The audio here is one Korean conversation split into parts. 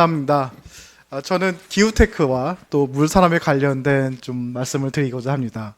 감사합니다. 저는 기후테크와 또 물산업에 관련된 좀 말씀을 드리고자 합니다.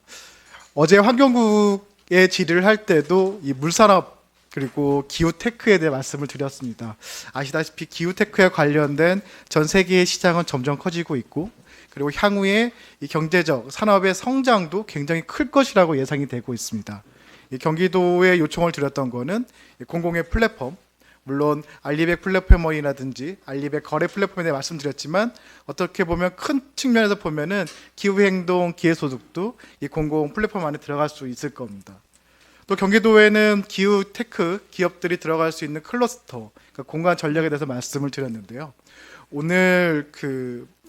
어제 환경국에 질의를 할 때도 이 물산업 그리고 기후테크에 대해 말씀을 드렸습니다. 아시다시피 기후테크에 관련된 전 세계의 시장은 점점 커지고 있고, 그리고 향후에 이 경제적 산업의 성장도 굉장히 클 것이라고 예상이 되고 있습니다. 이 경기도에 요청을 드렸던 거는 공공의 플랫폼, 물론 알리백 플랫폼이라든지 알리백 거래 플랫폼에 대해 말씀드렸지만, 어떻게 보면 큰 측면에서 보면은 기후행동 기회소득도 이 공공 플랫폼 안에 들어갈 수 있을 겁니다. 또 경기도에는 기후테크 기업들이 들어갈 수 있는 클러스터, 그러니까 공간 전략에 대해서 말씀을 드렸는데요. 오늘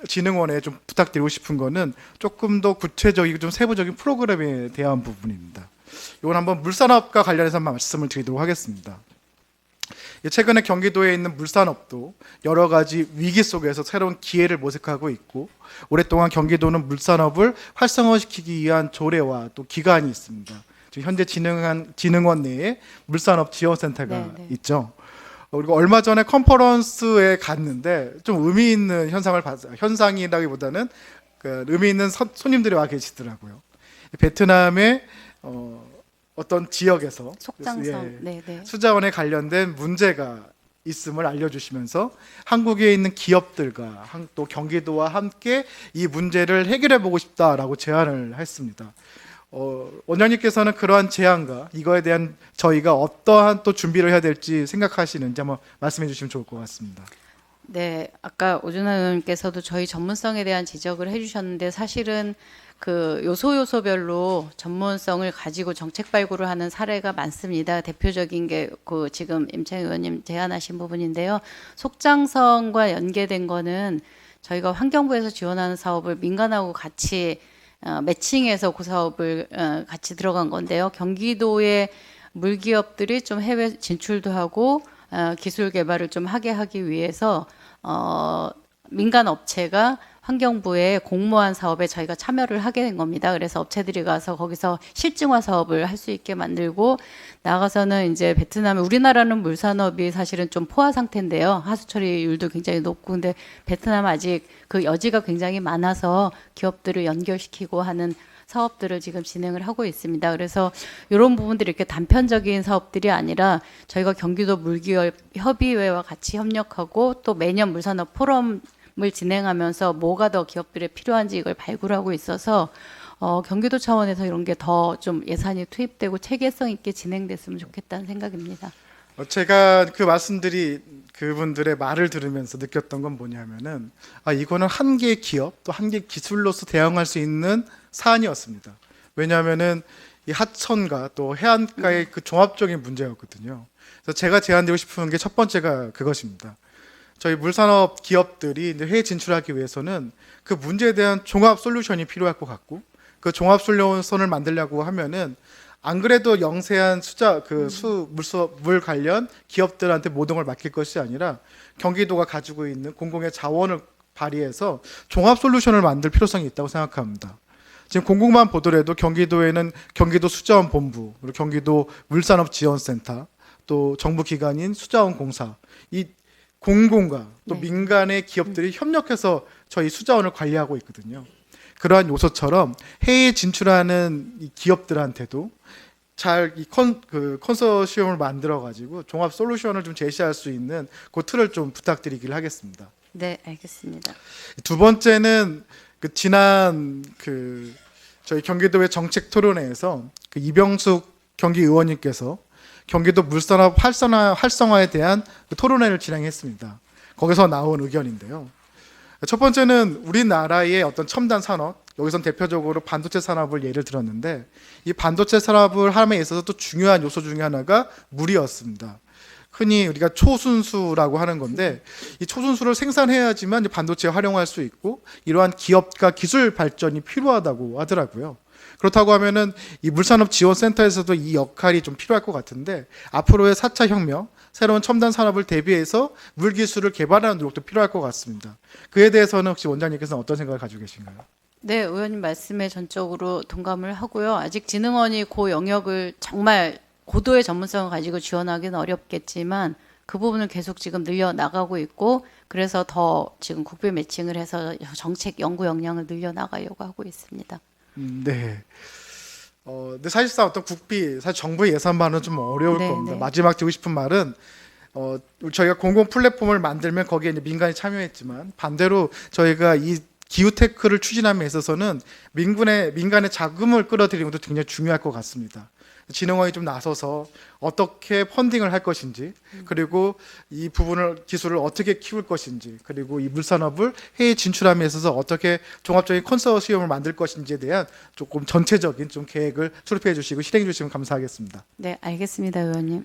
진흥원에 좀 부탁드리고 싶은 거는 조금 더 구체적이고 좀 세부적인 프로그램에 대한 부분입니다. 이건 한번 물산업과 관련해서 말씀을 드리도록 하겠습니다. 최근에 경기도에 있는 물산업도 여러 가지 위기 속에서 새로운 기회를 모색하고 있고, 오랫동안 경기도는 물산업을 활성화시키기 위한 조례와 또 기관이 있습니다. 지금 현재 진흥원 내에 물산업 지원센터가 있죠. 그리고 얼마 전에 컨퍼런스에 갔는데 좀 의미 있는 현상을 봤어요. 현상이라기보다는 의미 있는 손님들이 와 계시더라고요. 베트남의 어떤 지역에서 속장성, 수자원에 관련된 문제가 있음을 알려주시면서 한국에 있는 기업들과 또 경기도와 함께 이 문제를 해결해 보고 싶다라고 제안을 했습니다. 원장님께서는 그러한 제안과 이거에 대한 저희가 어떠한 또 준비를 해야 될지 생각하시는지 한번 말씀해 주시면 좋을 것 같습니다. 네, 아까 오준하 의원님께서도 저희 전문성에 대한 지적을 해주셨는데, 사실은 그 요소별로 전문성을 가지고 정책 발굴을 하는 사례가 많습니다. 대표적인 게 그 지금 임채 의원님 제안하신 부분인데요. 속장성과 연계된 거는 저희가 환경부에서 지원하는 사업을 민간하고 같이 매칭해서 그 사업을 같이 들어간 건데요. 경기도의 물기업들이 좀 해외 진출도 하고 기술 개발을 좀 하기 위해서 민간 업체가 환경부에 공모한 사업에 저희가 참여를 하게 된 겁니다. 그래서 업체들이 가서 거기서 실증화 사업을 할 수 있게 만들고, 나가서는 이제 베트남에, 우리나라는 물산업이 사실은 좀 포화 상태인데요. 하수 처리율도 굉장히 높고, 근데 베트남은 아직 그 여지가 굉장히 많아서 기업들을 연결시키고 하는 사업들을 지금 진행을 하고 있습니다. 그래서 이런 부분들이 이렇게 단편적인 사업들이 아니라 저희가 경기도 물기업 협의회와 같이 협력하고, 또 매년 물산업 포럼을 진행하면서 뭐가 더 기업들에 필요한지 이걸 발굴하고 있어서 경기도 차원에서 이런 게 더 좀 예산이 투입되고 체계성 있게 진행됐으면 좋겠다는 생각입니다. 제가 그 말씀들이 그분들의 말을 들으면서 느꼈던 건 뭐냐면은, 이거는 한 개의 기업 또 한 개의 기술로서 대응할 수 있는 사안이었습니다. 왜냐하면은 이 하천과 또 해안가의 그 종합적인 문제였거든요. 그래서 제가 제안드리고 싶은 게 첫 번째가 그것입니다. 저희 물산업 기업들이 이제 해외 진출하기 위해서는 그 문제에 대한 종합 솔루션이 필요할 것 같고, 그 종합 솔루션을 만들려고 하면은 안 그래도 영세한 물 관련 기업들한테 모든 걸 맡길 것이 아니라 경기도가 가지고 있는 공공의 자원을 발휘해서 종합 솔루션을 만들 필요성이 있다고 생각합니다. 지금 공공만 보더라도 경기도에는 경기도 수자원 본부, 그리고 경기도 물산업 지원센터, 또 정부 기관인 수자원 공사, 이 공공과 또 민간의 기업들이 협력해서 저희 수자원을 관리하고 있거든요. 그러한 요소처럼 해외에 진출하는 이 기업들한테도 잘 이 컨소시엄을 만들어 가지고 종합 솔루션을 좀 제시할 수 있는 그 틀을 좀 부탁드리기를 하겠습니다. 네, 알겠습니다. 두 번째는 지난 저희 경기도의 정책 토론회에서 이병숙 경기의원님께서 경기도 물산업 활성화에 대한 토론회를 진행했습니다. 거기서 나온 의견인데요. 첫 번째는 우리나라의 어떤 첨단 산업, 여기선 대표적으로 반도체 산업을 예를 들었는데, 이 반도체 산업을 함에 있어서 또 중요한 요소 중에 하나가 물이었습니다. 흔히 우리가 초순수라고 하는 건데, 이 초순수를 생산해야지만 반도체에 활용할 수 있고, 이러한 기업과 기술 발전이 필요하다고 하더라고요. 그렇다고 하면은 이 물산업 지원센터에서도 이 역할이 좀 필요할 것 같은데, 앞으로의 4차 혁명, 새로운 첨단 산업을 대비해서 물기술을 개발하는 노력도 필요할 것 같습니다. 그에 대해서는 혹시 원장님께서는 어떤 생각을 가지고 계신가요? 네, 의원님 말씀에 전적으로 동감을 하고요. 아직 진흥원이 그 영역을 정말 고도의 전문성을 가지고 지원하기는 어렵겠지만 그 부분을 계속 지금 늘려 나가고 있고 그래서 더 지금 국비 매칭을 해서 정책 연구 역량을 늘려 나가려고 하고 있습니다. 네. 근데 사실상 어떤 국비, 사실 정부의 예산만은 좀 어려울 네, 겁니다. 네. 마지막 드리고 싶은 말은 저희가 공공 플랫폼을 만들면 거기에 이제 민간이 참여했지만 반대로 저희가 이 기후테크를 추진함에 있어서는 민간의 자금을 끌어들이는 것도 굉장히 중요할 것 같습니다. 진흥원이 좀 나서서 어떻게 펀딩을 할 것인지, 그리고 이 기술을 어떻게 키울 것인지, 그리고 이 물산업을 해외 진출함에 있어서 어떻게 종합적인 컨소시엄을 만들 것인지에 대한 조금 전체적인 좀 계획을 수립해 주시고 실행해 주시면 감사하겠습니다. 네, 알겠습니다, 의원님.